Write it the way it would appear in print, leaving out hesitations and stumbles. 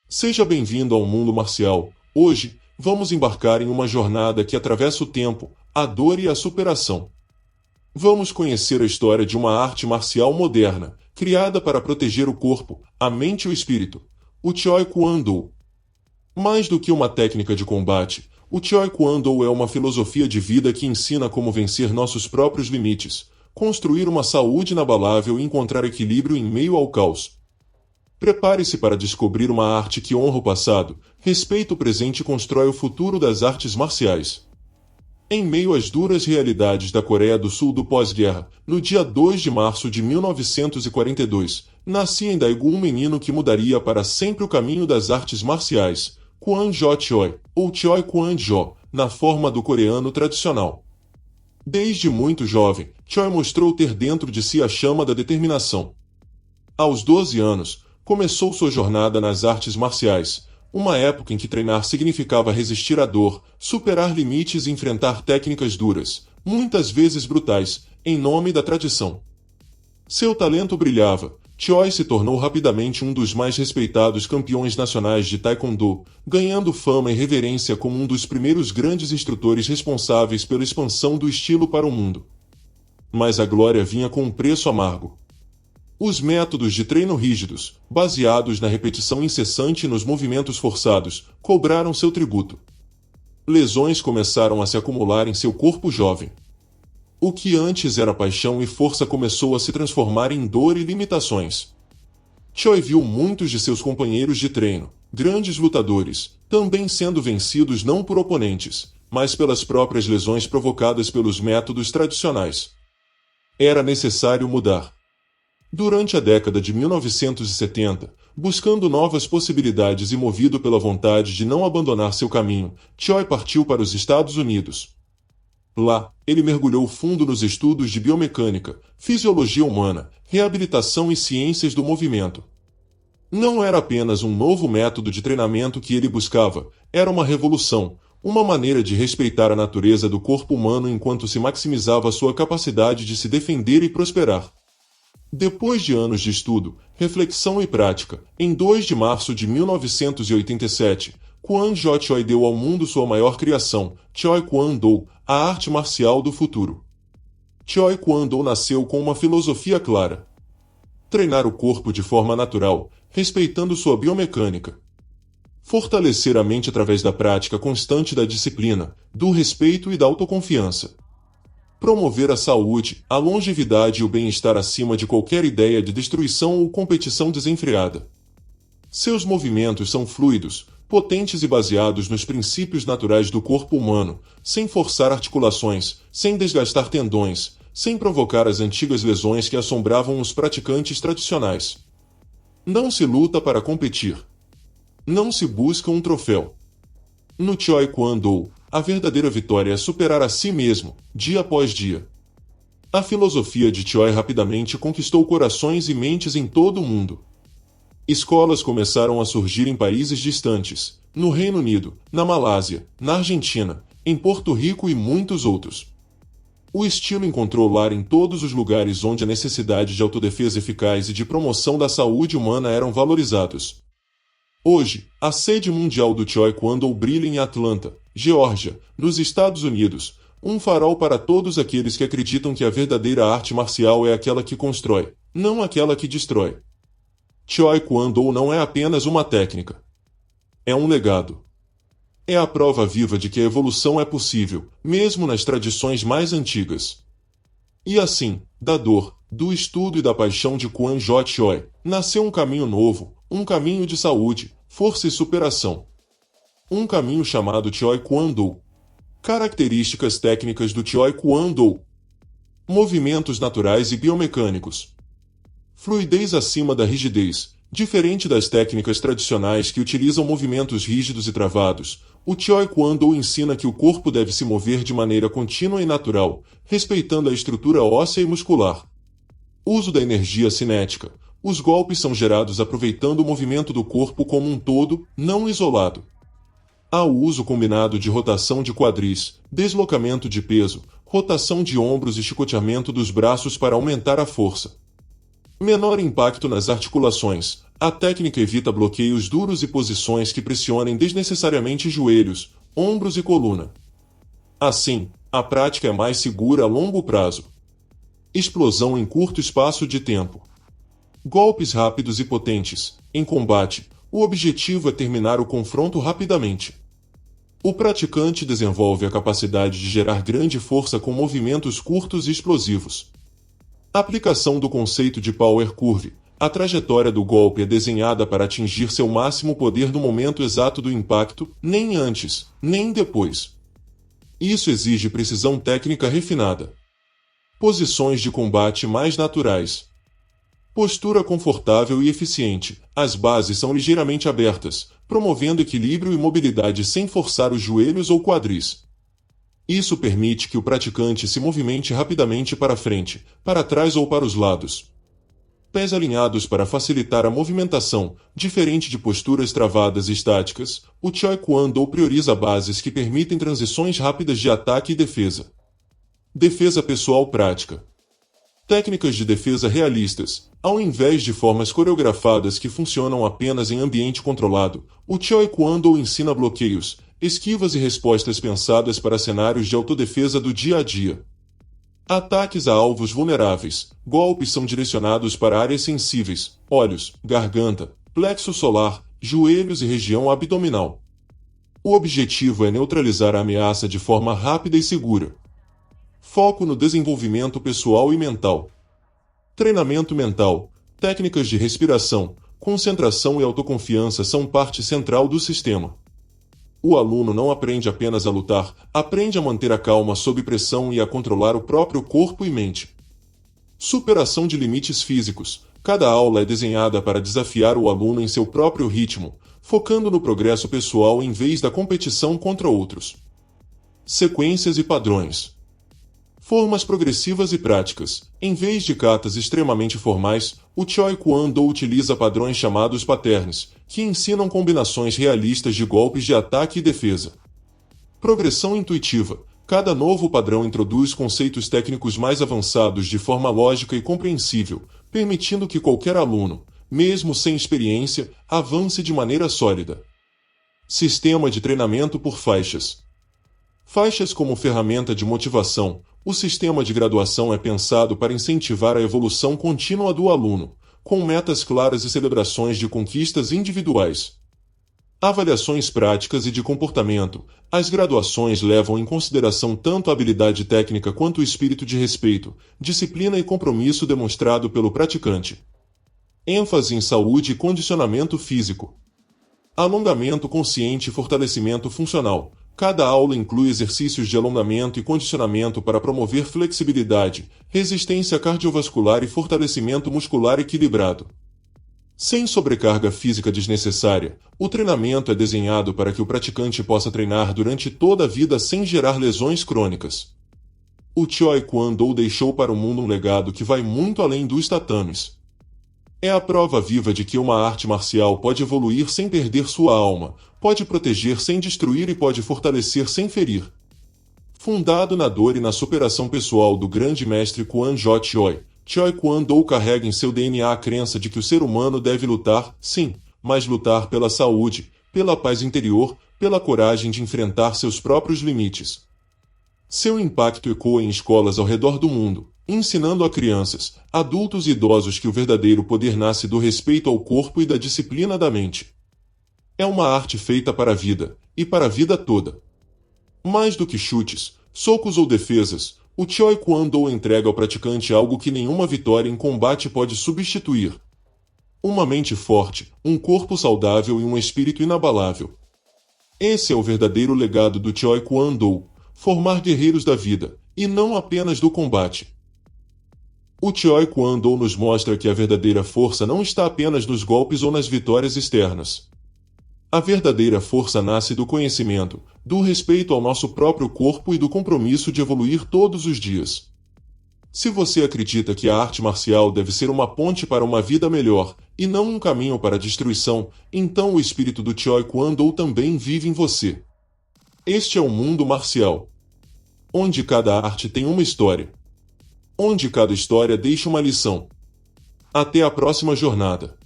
Seja bem-vindo ao mundo marcial. Hoje, vamos embarcar em uma jornada que atravessa o tempo, a dor e a superação. Vamos conhecer a história de uma arte marcial moderna, criada para proteger o corpo, a mente e o espírito, o Choi Kwon Do. Mais do que uma técnica de combate, o Choi Kwon Do é uma filosofia de vida que ensina como vencer nossos próprios limites, construir uma saúde inabalável e encontrar equilíbrio em meio ao caos. Prepare-se para descobrir uma arte que honra o passado, respeita o presente e constrói o futuro das artes marciais. Em meio às duras realidades da Coreia do Sul do pós-guerra, no dia 2 de março de 1942, nascia em Daegu um menino que mudaria para sempre o caminho das artes marciais, Kwon Jo Choi, ou Choi Kwon Jo, na forma do coreano tradicional. Desde muito jovem, Choi mostrou ter dentro de si a chama da determinação. Aos 12 anos, começou sua jornada nas artes marciais, uma época em que treinar significava resistir à dor, superar limites e enfrentar técnicas duras, muitas vezes brutais, em nome da tradição. Seu talento brilhava. Choi se tornou rapidamente um dos mais respeitados campeões nacionais de Taekwondo, ganhando fama e reverência como um dos primeiros grandes instrutores responsáveis pela expansão do estilo para o mundo. Mas a glória vinha com um preço amargo. Os métodos de treino rígidos, baseados na repetição incessante e nos movimentos forçados, cobraram seu tributo. Lesões começaram a se acumular em seu corpo jovem. O que antes era paixão e força começou a se transformar em dor e limitações. Choi viu muitos de seus companheiros de treino, grandes lutadores, também sendo vencidos não por oponentes, mas pelas próprias lesões provocadas pelos métodos tradicionais. Era necessário mudar. Durante a década de 1970, buscando novas possibilidades e movido pela vontade de não abandonar seu caminho, Choi partiu para os Estados Unidos. Lá, ele mergulhou fundo nos estudos de biomecânica, fisiologia humana, reabilitação e ciências do movimento. Não era apenas um novo método de treinamento que ele buscava, era uma revolução, uma maneira de respeitar a natureza do corpo humano enquanto se maximizava sua capacidade de se defender e prosperar. Depois de anos de estudo, reflexão e prática, em 2 de março de 1987, Kwon Jo Choi deu ao mundo sua maior criação, Choi Kwon Do, a arte marcial do futuro. Choi Kwon Do nasceu com uma filosofia clara: treinar o corpo de forma natural, respeitando sua biomecânica. Fortalecer a mente através da prática constante da disciplina, do respeito e da autoconfiança. Promover a saúde, a longevidade e o bem-estar acima de qualquer ideia de destruição ou competição desenfreada. Seus movimentos são fluidos, potentes e baseados nos princípios naturais do corpo humano, sem forçar articulações, sem desgastar tendões, sem provocar as antigas lesões que assombravam os praticantes tradicionais. Não se luta para competir. Não se busca um troféu. No Choi Kwon Do, a verdadeira vitória é superar a si mesmo, dia após dia. A filosofia de Choi rapidamente conquistou corações e mentes em todo o mundo. Escolas começaram a surgir em países distantes, no Reino Unido, na Malásia, na Argentina, em Porto Rico e muitos outros. O estilo encontrou lar em todos os lugares onde a necessidade de autodefesa eficaz e de promoção da saúde humana eram valorizados. Hoje, a sede mundial do Choi Kwon Do brilha em Atlanta, Geórgia, nos Estados Unidos, um farol para todos aqueles que acreditam que a verdadeira arte marcial é aquela que constrói, não aquela que destrói. Choi Kwon Do não é apenas uma técnica. É um legado. É a prova viva de que a evolução é possível, mesmo nas tradições mais antigas. E assim, da dor, do estudo e da paixão de Kwon Jo Choi, nasceu um caminho novo, um caminho de saúde, força e superação. Um caminho chamado Choi Kwon Do. Características técnicas do Choi Kwon Do: movimentos naturais e biomecânicos. Fluidez acima da rigidez. Diferente das técnicas tradicionais que utilizam movimentos rígidos e travados, o Choi Kwon Do ensina que o corpo deve se mover de maneira contínua e natural, respeitando a estrutura óssea e muscular. Uso da energia cinética. Os golpes são gerados aproveitando o movimento do corpo como um todo, não isolado. Há o uso combinado de rotação de quadris, deslocamento de peso, rotação de ombros e chicoteamento dos braços para aumentar a força. Menor impacto nas articulações. A técnica evita bloqueios duros e posições que pressionem desnecessariamente joelhos, ombros e coluna. Assim, a prática é mais segura a longo prazo. Explosão em curto espaço de tempo. Golpes rápidos e potentes. Em combate, o objetivo é terminar o confronto rapidamente. O praticante desenvolve a capacidade de gerar grande força com movimentos curtos e explosivos. Aplicação do conceito de Power Curve. A trajetória do golpe é desenhada para atingir seu máximo poder no momento exato do impacto, nem antes, nem depois. Isso exige precisão técnica refinada. Posições de combate mais naturais. Postura confortável e eficiente. As bases são ligeiramente abertas, promovendo equilíbrio e mobilidade sem forçar os joelhos ou quadris. Isso permite que o praticante se movimente rapidamente para frente, para trás ou para os lados. Pés alinhados para facilitar a movimentação, diferente de posturas travadas e estáticas, o Choi Kwon Do prioriza bases que permitem transições rápidas de ataque e defesa. Defesa pessoal prática. Técnicas de defesa realistas. Ao invés de formas coreografadas que funcionam apenas em ambiente controlado, o Choi Kwon Do ensina bloqueios, esquivas e respostas pensadas para cenários de autodefesa do dia a dia. Ataques a alvos vulneráveis. Golpes são direcionados para áreas sensíveis, olhos, garganta, plexo solar, joelhos e região abdominal. O objetivo é neutralizar a ameaça de forma rápida e segura. Foco no desenvolvimento pessoal e mental. Treinamento mental. Técnicas de respiração, concentração e autoconfiança são parte central do sistema. O aluno não aprende apenas a lutar, aprende a manter a calma sob pressão e a controlar o próprio corpo e mente. Superação de limites físicos. Cada aula é desenhada para desafiar o aluno em seu próprio ritmo, focando no progresso pessoal em vez da competição contra outros. Sequências e padrões. Formas progressivas e práticas. Em vez de katas extremamente formais, o Choi Kwon Do utiliza padrões chamados patterns, que ensinam combinações realistas de golpes de ataque e defesa. Progressão intuitiva. Cada novo padrão introduz conceitos técnicos mais avançados de forma lógica e compreensível, permitindo que qualquer aluno, mesmo sem experiência, avance de maneira sólida. Sistema de treinamento por faixas. Faixas como ferramenta de motivação. O sistema de graduação é pensado para incentivar a evolução contínua do aluno, com metas claras e celebrações de conquistas individuais. Avaliações práticas e de comportamento. As graduações levam em consideração tanto a habilidade técnica quanto o espírito de respeito, disciplina e compromisso demonstrado pelo praticante. ênfase em saúde e condicionamento físico. Alongamento consciente e fortalecimento funcional. Cada aula inclui exercícios de alongamento e condicionamento para promover flexibilidade, resistência cardiovascular e fortalecimento muscular equilibrado. Sem sobrecarga física desnecessária, o treinamento é desenhado para que o praticante possa treinar durante toda a vida sem gerar lesões crônicas. O Choi Kwon Do deixou para o mundo um legado que vai muito além dos tatames. É a prova viva de que uma arte marcial pode evoluir sem perder sua alma, pode proteger sem destruir e pode fortalecer sem ferir. Fundado na dor e na superação pessoal do grande mestre Kwon Jo Choi, Choi Kwon Do carrega em seu DNA a crença de que o ser humano deve lutar, sim, mas lutar pela saúde, pela paz interior, pela coragem de enfrentar seus próprios limites. Seu impacto ecoa em escolas ao redor do mundo, ensinando a crianças, adultos e idosos que o verdadeiro poder nasce do respeito ao corpo e da disciplina da mente. É uma arte feita para a vida, e para a vida toda. Mais do que chutes, socos ou defesas, o Choi Kwon Do entrega ao praticante algo que nenhuma vitória em combate pode substituir. Uma mente forte, um corpo saudável e um espírito inabalável. Esse é o verdadeiro legado do Choi Kwon Do, formar guerreiros da vida, e não apenas do combate. O Choi Kwon Do nos mostra que a verdadeira força não está apenas nos golpes ou nas vitórias externas. A verdadeira força nasce do conhecimento, do respeito ao nosso próprio corpo e do compromisso de evoluir todos os dias. Se você acredita que a arte marcial deve ser uma ponte para uma vida melhor, e não um caminho para a destruição, então o espírito do Choi Kwon Do também vive em você. Este é o mundo marcial, onde cada arte tem uma história, onde cada história deixa uma lição. Até a próxima jornada.